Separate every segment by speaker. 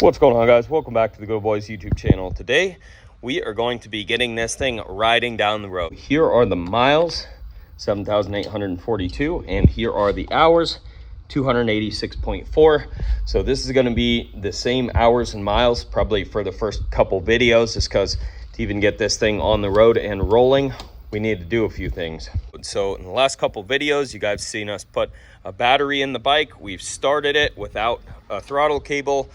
Speaker 1: What's going on, guys? Welcome back to the Goodol'boys YouTube channel. Today we are going to be getting this thing riding down the road. Here are the miles, 7,842, and here are the hours, 286.4. So this is going to be the same hours and miles probably for the first couple videos, just because to even get this thing on the road and rolling, we need to do a few things. So in the last couple videos, you guys have seen us put a battery in the bike. We've started it without a throttle cable,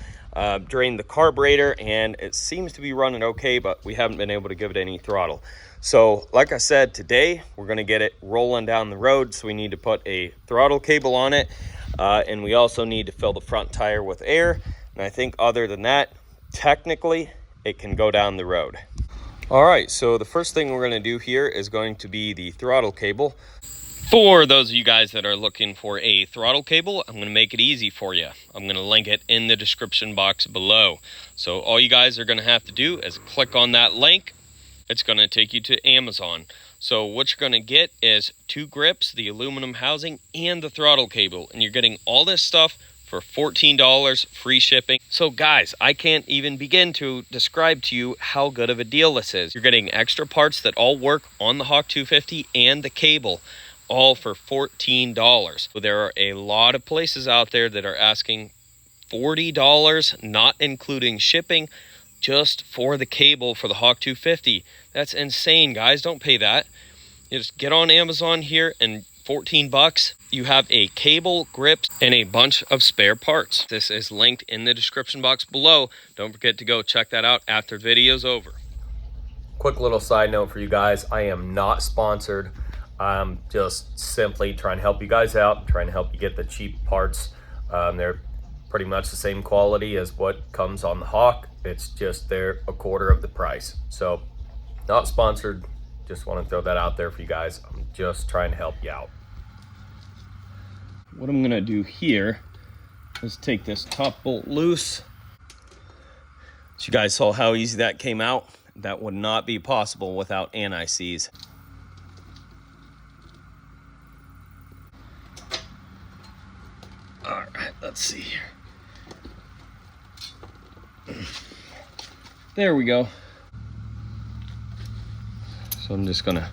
Speaker 1: drained the carburetor, and it seems to be running okay, but we haven't been able to give it any throttle. So like I said, today we're going to get it rolling down the road, so we need to put a throttle cable on it, and we also need to fill the front tire with air. And I think other than that, technically it can go down the road. All right, so the first thing we're going to do here is going to be the throttle cable. For those of you guys that are looking for a throttle cable, I'm going to make it easy for you. I'm going to link it in the description box below. So all you guys are going to have to do is click on that link. It's going to take you to Amazon. So what you're going to get is 2 grips, the aluminum housing, and the throttle cable. And you're getting all this stuff for $14, free shipping. So guys, I can't even begin to describe to you how good of a deal this is. You're getting extra parts that all work on the Hawk 250 and the cable, all for $14. So there are a lot of places out there that are asking $40, not including shipping, just for the cable for the Hawk 250. That's insane, guys. Don't pay that. You just get on Amazon here, and 14 bucks, you have a cable, grips, and a bunch of spare parts. This is linked in the description box below. Don't forget to go check that out after the video's over. Quick little side note for you guys. I am not sponsored. I'm just simply trying to help you guys out, trying to help you get the cheap parts. They're pretty much the same quality as what comes on the Hawk. It's just they're a quarter of the price. So not sponsored. Just want to throw that out there for you guys. I'm just trying to help you out. What I'm gonna do here is take this top bolt loose. So you guys saw how easy that came out. That would not be possible without anti-seize. All right, let's see here. There we go. So I'm just gonna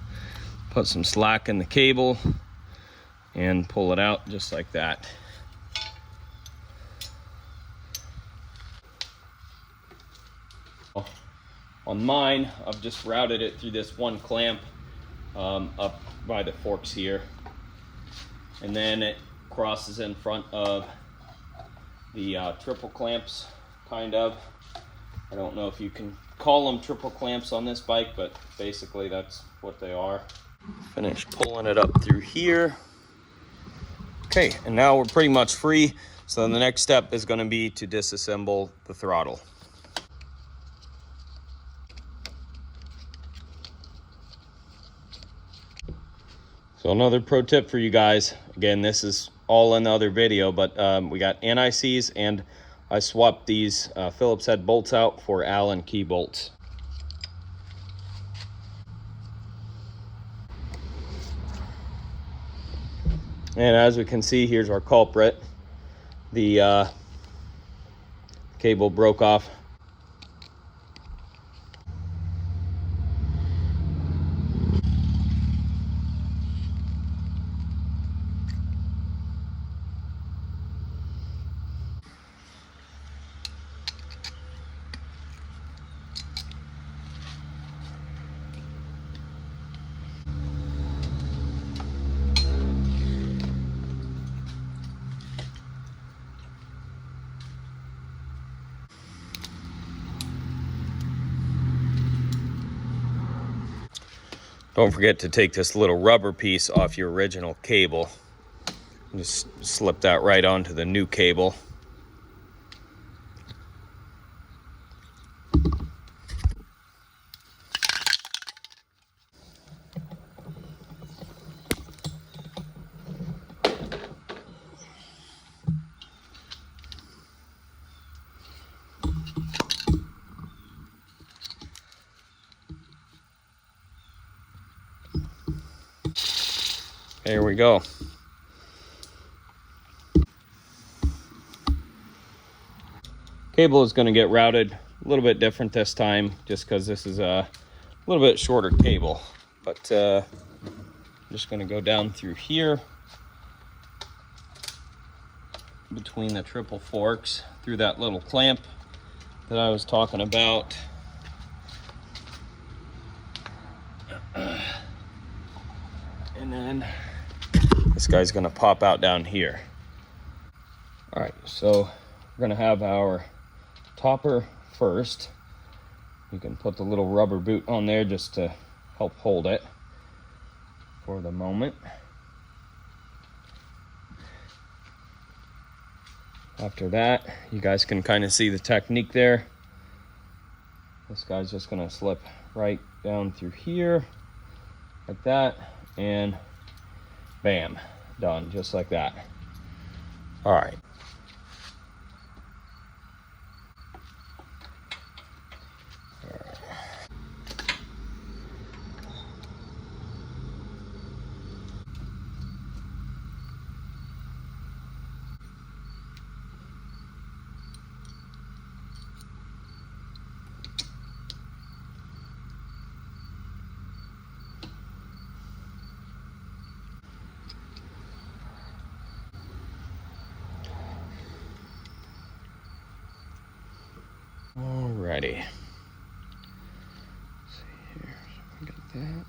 Speaker 1: put some slack in the cable and pull it out just like that. On mine, I've just routed it through this one clamp up by the forks here, and then it crosses in front of the triple clamps, kind of. I don't know if you can call them triple clamps on this bike, but basically that's what they are. Finished pulling it up through here. Okay, and now we're pretty much free. So the next step is going to be to disassemble the throttle. So another pro tip for you guys. Again, this is all in the other video, but we got anti-seize, and I swapped these Phillips head bolts out for Allen key bolts. And as we can see, here's our culprit. The cable broke off. Don't forget to take this little rubber piece off your original cable. Just slip that right onto the new cable. There we go. Cable is going to get routed a little bit different this time, just because this is a little bit shorter cable. But I'm just going to go down through here between the triple forks through that little clamp that I was talking about. And then this guy's going to pop out down here. All right, so we're going to have our topper first. You can put the little rubber boot on there just to help hold it for the moment. After that, you guys can kind of see the technique there. This guy's just going to slip right down through here like that, and bam, done, just like that. All right. Alrighty. Let's see here. So we got that.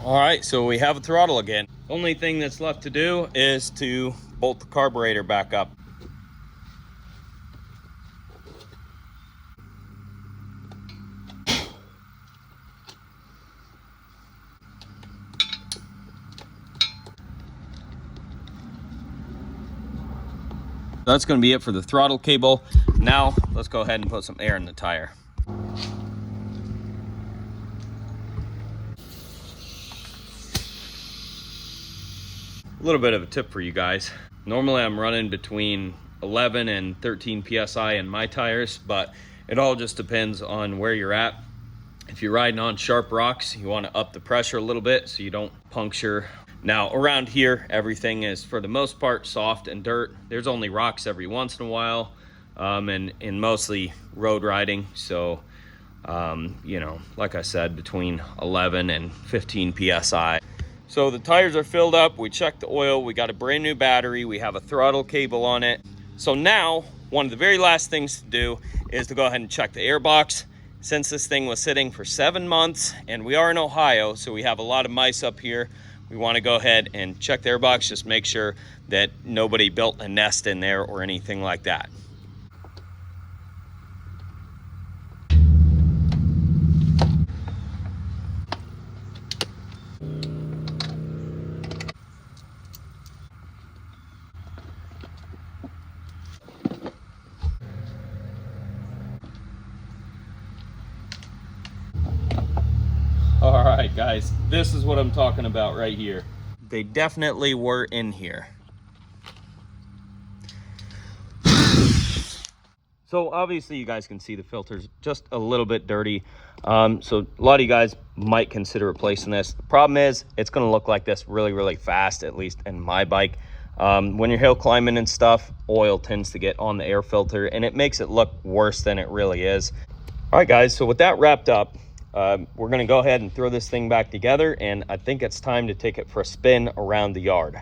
Speaker 1: All right, so we have a throttle again. Only thing that's left to do is to bolt the carburetor back up. That's going to be it for the throttle cable. Now let's go ahead and put some air in the tire. A little bit of a tip for you guys. Normally I'm running between 11 and 13 PSI in my tires, but it all just depends on where you're at. If you're riding on sharp rocks, you want to up the pressure a little bit so you don't puncture. Now around here, everything is for the most part soft and dirt. There's only rocks every once in a while, and mostly road riding. So, you know, like I said, between 11 and 15 PSI. So the tires are filled up, we checked the oil, we got a brand new battery, we have a throttle cable on it. So now, one of the very last things to do is to go ahead and check the airbox. Since this thing was sitting for 7 months, and we are in Ohio, so we have a lot of mice up here, we want to go ahead and check the airbox, just make sure that nobody built a nest in there or anything like that. All right, guys, this is what I'm talking about right here. They definitely were in here. So obviously you guys can see the filter's just a little bit dirty. So a lot of you guys might consider replacing this. The problem is it's gonna look like this really, really fast, at least in my bike. When you're hill climbing and stuff, oil tends to get on the air filter and it makes it look worse than it really is. All right, guys, so with that wrapped up, we're gonna go ahead and throw this thing back together, and I think it's time to take it for a spin around the yard.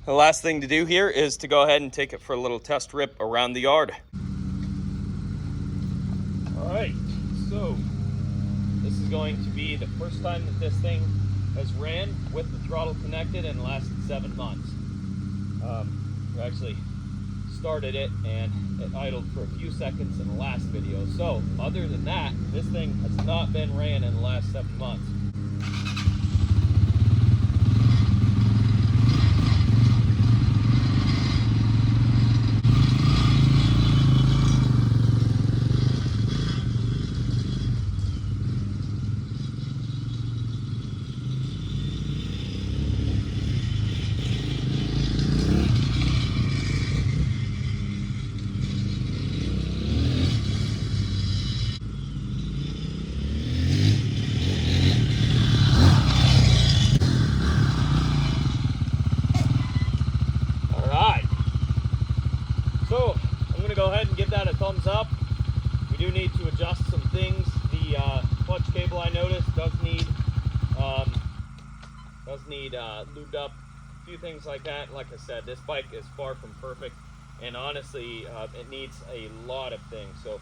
Speaker 1: The last thing to do here is to go ahead and take it for a little test rip around the yard. So this is going to be the first time that this thing has ran with the throttle connected and lasted 7 months. We actually started it and it idled for a few seconds in the last video. So other than that, this thing has not been ran in the last 7 months. So I'm going to go ahead and give that a thumbs up. We do need to adjust some things. The clutch cable, I noticed, does need lubed up, a few things like that. Like I said, this bike is far from perfect, and honestly, it needs a lot of things. So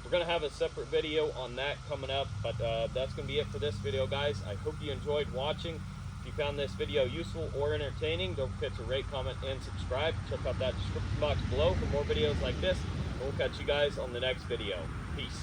Speaker 1: we're going to have a separate video on that coming up, but that's going to be it for this video, guys. I hope you enjoyed watching. If you found this video useful or entertaining, don't forget to rate, comment, and subscribe. Check out that description box below for more videos like this. And we'll catch you guys on the next video. Peace.